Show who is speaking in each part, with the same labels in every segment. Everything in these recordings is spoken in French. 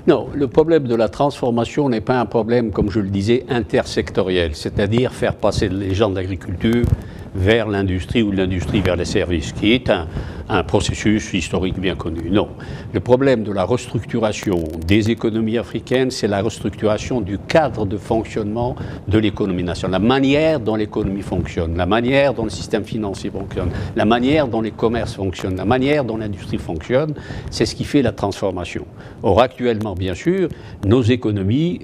Speaker 1: Non, le problème de la transformation n'est pas un problème, comme je le disais, intersectoriel, c'est-à-dire faire passer les gens de l'agriculture vers l'industrie ou de l'industrie vers les services, qui est un processus historique bien connu. Non, le problème de la restructuration des économies africaines, c'est la restructuration du cadre de fonctionnement de l'économie nationale, la manière dont l'économie fonctionne, la manière dont le système financier fonctionne, la manière dont les commerces fonctionnent, la manière dont l'industrie fonctionne, c'est ce qui fait la transformation. Or, actuellement, bien sûr, nos économies,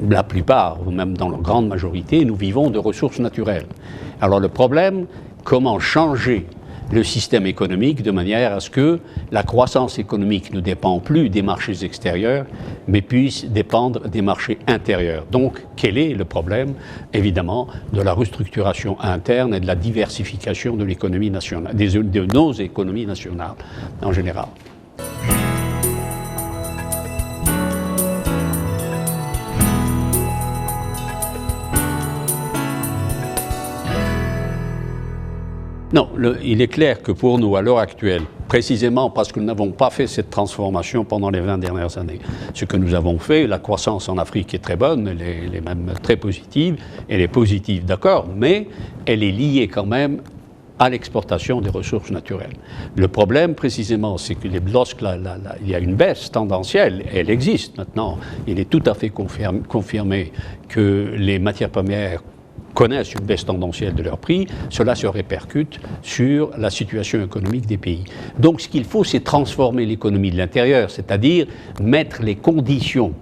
Speaker 1: la plupart, ou même dans la grande majorité, nous vivons de ressources naturelles. Alors le problème, comment changer le système économique de manière à ce que la croissance économique ne dépend plus des marchés extérieurs, mais puisse dépendre des marchés intérieurs. Donc, quel est le problème, évidemment, de la restructuration interne et de la diversification de l'économie nationale, de nos économies nationales en général. Non, il est clair que pour nous, à l'heure actuelle, précisément parce que nous n'avons pas fait cette transformation pendant les 20 dernières années, ce que nous avons fait, la croissance en Afrique est très bonne, elle est même très positive, elle est positive, d'accord, mais elle est liée quand même à l'exportation des ressources naturelles. Le problème, précisément, c'est que lorsqu'il y a une baisse tendancielle, elle existe maintenant, il est tout à fait confirmé que les matières premières connaissent une baisse tendancielle de leur prix, cela se répercute sur la situation économique des pays. Donc ce qu'il faut, c'est transformer l'économie de l'intérieur, c'est-à-dire mettre les conditions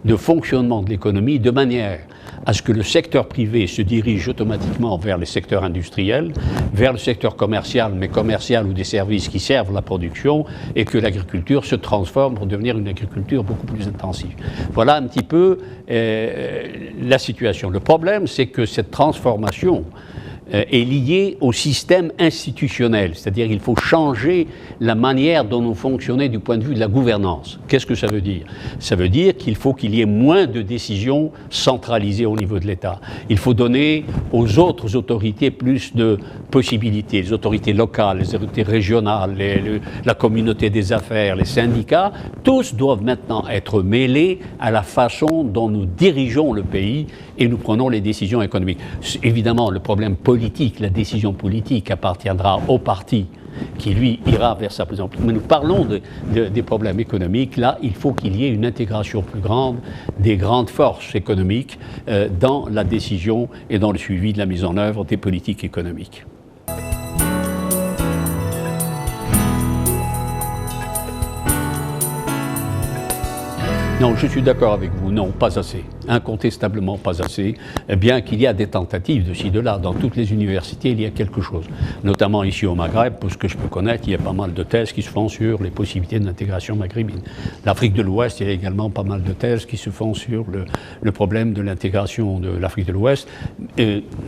Speaker 1: de fonctionnement de l'économie de manière à ce que le secteur privé se dirige automatiquement vers les secteurs industriels, vers le secteur commercial, mais commercial ou des services qui servent la production, et que l'agriculture se transforme pour devenir une agriculture beaucoup plus intensive. Voilà un petit peu la situation. Le problème, c'est que cette transformation est liée au système institutionnel, c'est-à-dire qu'il faut changer la manière dont nous fonctionnons du point de vue de la gouvernance. Qu'est-ce que ça veut dire? Ça veut dire qu'il faut qu'il y ait moins de décisions centralisées au niveau de l'État. Il faut donner aux autres autorités plus de possibilités, les autorités locales, les autorités régionales, la communauté des affaires, les syndicats, tous doivent maintenant être mêlés à la façon dont nous dirigeons le pays et nous prenons les décisions économiques. Évidemment, le problème politique, la décision politique appartiendra au parti qui, lui, ira vers sa présidence. Mais nous parlons des problèmes économiques. Là, il faut qu'il y ait une intégration plus grande des grandes forces économiques dans la décision et dans le suivi de la mise en œuvre des politiques économiques. Non, je suis d'accord avec vous. Non, pas assez. Incontestablement pas assez. Bien qu'il y a des tentatives de ci, de là. Dans toutes les universités, il y a quelque chose. Notamment ici au Maghreb, pour ce que je peux connaître, il y a pas mal de thèses qui se font sur les possibilités de l'intégration maghrébine. L'Afrique de l'Ouest, il y a également pas mal de thèses qui se font sur le problème de l'intégration de l'Afrique de l'Ouest.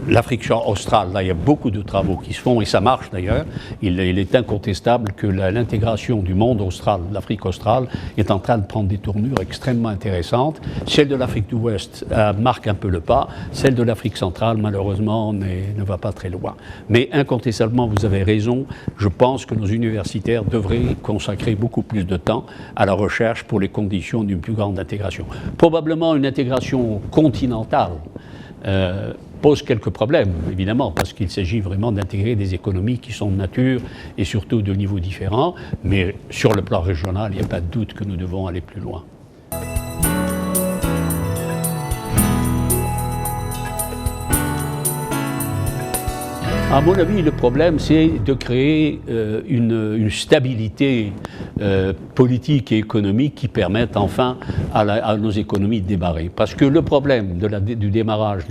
Speaker 1: L'Afrique australe, là, il y a beaucoup de travaux qui se font, et ça marche d'ailleurs. Il est incontestable que l'intégration du monde austral, l'Afrique australe, est en train de prendre des tournures extrêmement intéressantes. Celle de l'Afrique de l'Ouest marque un peu le pas. Celle de l'Afrique centrale, malheureusement, ne va pas très loin. Mais incontestablement, vous avez raison. Je pense que nos universitaires devraient consacrer beaucoup plus de temps à la recherche pour les conditions d'une plus grande intégration. Probablement une intégration continentale pose quelques problèmes, évidemment, parce qu'il s'agit vraiment d'intégrer des économies qui sont de nature et surtout de niveaux différents. Mais sur le plan régional, il n'y a pas de doute que nous devons aller plus loin. À mon avis, le problème, c'est de créer une stabilité politique et économique qui permette enfin à nos économies de démarrer. Parce que le problème du démarrage,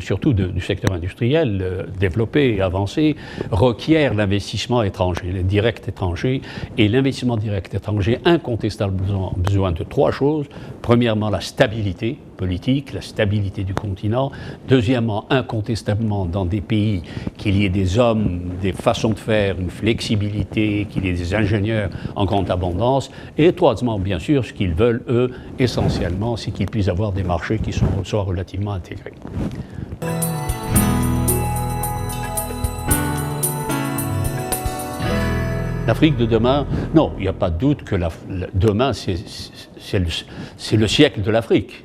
Speaker 1: surtout du secteur industriel développé et avancé, requiert l'investissement étranger, le direct étranger. Et l'investissement direct étranger, incontestablement, besoin de trois choses. Premièrement, la stabilité politique, la stabilité du continent. Deuxièmement, incontestablement, dans des pays, qu'il y ait des hommes, des façons de faire, une flexibilité, qu'il y ait des ingénieurs en grande abondance. Et troisièmement, bien sûr, ce qu'ils veulent, eux, essentiellement, c'est qu'ils puissent avoir des marchés qui soient relativement intégrés. L'Afrique de demain, non, il n'y a pas de doute que demain, c'est le siècle de l'Afrique.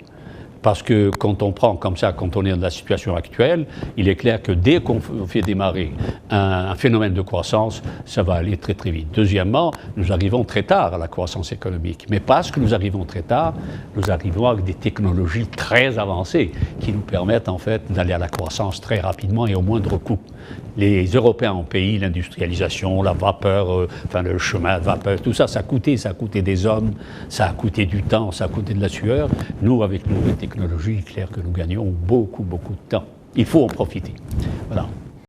Speaker 1: Parce que quand on prend comme ça, quand on est dans la situation actuelle, il est clair que dès qu'on fait démarrer un phénomène de croissance, ça va aller très très vite. Deuxièmement, nous arrivons très tard à la croissance économique. Mais parce que nous arrivons très tard, nous arrivons avec des technologies très avancées qui nous permettent en fait d'aller à la croissance très rapidement et au moindre coût. Les Européens ont payé l'industrialisation, la vapeur, le chemin de vapeur, tout ça, ça a coûté des hommes, ça a coûté du temps, ça a coûté de la sueur. Nous, avec nos nouvelles technologies, il est clair que nous gagnons beaucoup, beaucoup de temps. Il faut en profiter. Voilà.